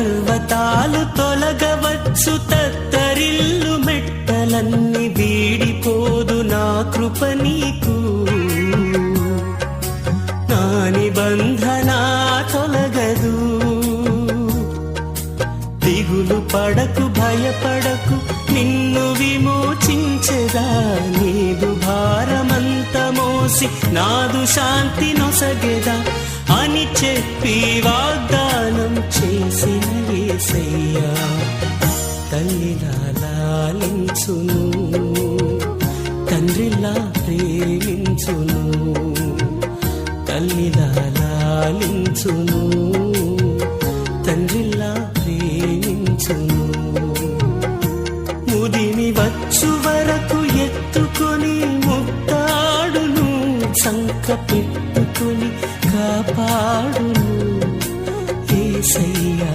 పర్వతాలు తొలగవచ్చు, తత్తరిల్లు మెట్టలన్నీ వీడిపోదు నా కృప నీకు. నా నిబంధన తొలగదు. దిగులు పడకు, భయపడకు, నిన్ను విమోచించెదా. నీదు భారమంత మోసి నాదు శాంతి నొసగెదా అని చెప్పి వాగ్దానం చేసిన యేసయ్యా. తల్లిలా లాలించును, తండ్రిలా ప్రేమించును. తల్లిలా లాలించును, తండ్రిలా ప్రేమించును.